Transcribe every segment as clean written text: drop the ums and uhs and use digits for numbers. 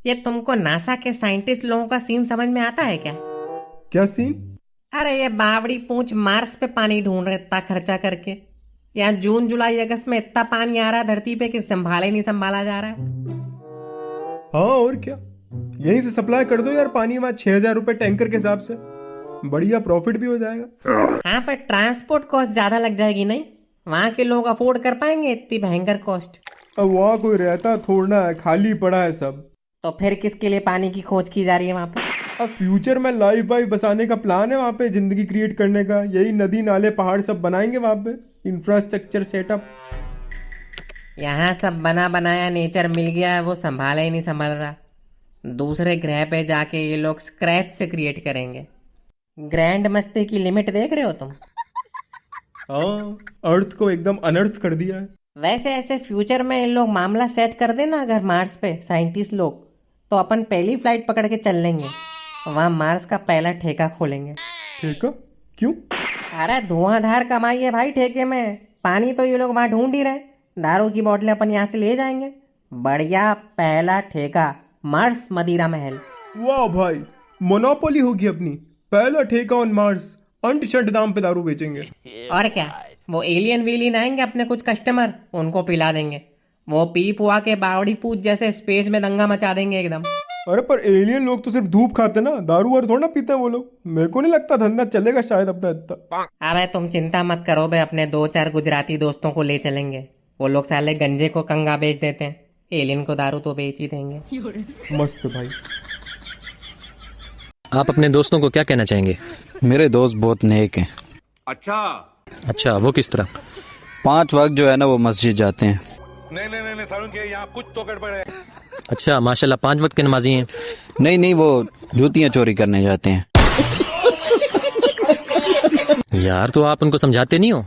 ये तुमको नासा के साइंटिस्ट लोगों का सीन समझ में आता है क्या? क्या सीन? अरे ये बावड़ी पूंछ मार्स पे पानी ढूंढ रहे इतना खर्चा करके। यहाँ जून जुलाई अगस्त में इतना पानी आ रहा है धरती पे कि संभाले नहीं संभाला जा रहा है। हाँ और क्या, यहीं से सप्लाई कर दो यार पानी, वहाँ 6,000 रुपए टैंकर के हिसाब से, बढ़िया प्रॉफिट भी हो जाएगा। हाँ पर ट्रांसपोर्ट कॉस्ट ज्यादा लग जाएगी नहीं? वहाँ के लोग अफोर्ड कर पाएंगे इतनी भयंकर कॉस्ट? अब वहाँ कोई रहता थोड़ा है, खाली पड़ा है सब। तो फिर किसके लिए पानी की खोज की जा रही है वहाँ पे? अब फ्यूचर में लाइफ वाइफ बसाने का प्लान है वहाँ पे, जिंदगी क्रिएट करने का। यही नदी नाले पहाड़ सब बनाएंगे वहाँ पे, इंफ्रास्ट्रक्चर सेटअप। यहाँ सब बना बनाया नेचर मिल गया है, वो संभाला ही नहीं संभाल रहा। दूसरे ग्रह पे जाके ये लोग स्क्रैच से क्रिएट करेंगे। ग्रैंड मस्ती की लिमिट देख रहे हो तुम? हाँ, अर्थ को एकदम अनर्थ कर दिया है। वैसे ऐसे फ्यूचर में इन लोग मामला सेट कर देना अगर मार्स पे साइंटिस्ट लोग, तो अपन पहली फ्लाइट पकड़ के चल लेंगे, वहाँ मार्स का पहला ठेका खोलेंगे। ठेका? क्यों? अरे धुआंधार कमाई है भाई ठेके में। पानी तो ये लोग वहाँ ढूंढ ही रहे, दारू की बोतलें अपन यहाँ से ले जाएंगे। बढ़िया पहला ठेका, मार्स मदिरा महल। वाह भाई, मोनोपोली होगी अपनी। पहला ठेका ऑन मार्स, अंट शंट दाम पे दारू बेचेंगे। और क्या, वो एलियन वेलियन आएंगे अपने कुछ कस्टमर, उनको पिला देंगे। वो पी पुआ के बावड़ी पूछ जैसे स्पेस में दंगा मचा देंगे एकदम। अरे पर एलियन लोग तो सिर्फ धूप खाते ना, दारू वारू थोड़ा ना पीते हैं वो लोग। मेरे को नहीं लगता धंधा चलेगा शायद अपना इतना। अबे तुम चिंता मत करो बे, अपने 2-4 गुजराती दोस्तों को ले चलेंगे। वो लोग साले गंजे को कंगा बेच देते हैं, एलियन को दारू तो बेच ही देंगे। मस्त भाई। आप अपने दोस्तों को क्या कहना चाहेंगे? मेरे दोस्त बहुत नेक हैं। अच्छा, वो किस तरह? 5 वक्त जो है ना वो मस्जिद जाते हैं। नहीं सारुण के यहाँ कुछ तो गड़बड़ है। अच्छा माशाल्लाह, 5 वक्त के नमाजी हैं। नहीं, वो जूतियाँ चोरी करने जाते हैं। यार तो आप उनको समझाते नहीं हो?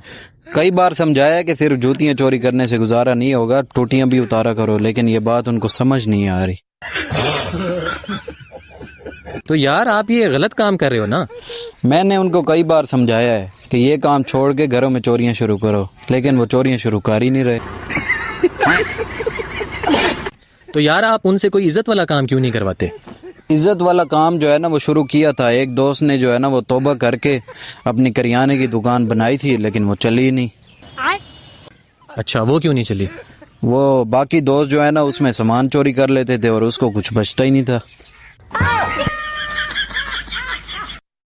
कई बार समझाया है कि सिर्फ जूतियाँ चोरी करने से गुजारा नहीं होगा, टोटियाँ भी उतारा करो, लेकिन ये बात उनको समझ नहीं आ रही। तो यार आप ये गलत काम कर रहे हो ना। मैंने उनको कई बार समझाया है कि ये काम छोड़ के घरों में चोरियां शुरू करो, लेकिन वो चोरियां शुरू कर ही नहीं रहे। तो यार आप उनसे कोई इज्जत वाला काम क्यों नहीं करवाते? इज्जत वाला काम जो है ना वो शुरू किया था एक दोस्त ने, जो है ना वो तौबा करके अपनी करियाने की दुकान बनाई थी, लेकिन वो चली ही नहीं। अच्छा, वो क्यों नहीं चली? वो बाकी दोस्त जो है ना उसमें सामान चोरी कर लेते थे और उसको कुछ बचता ही नहीं था।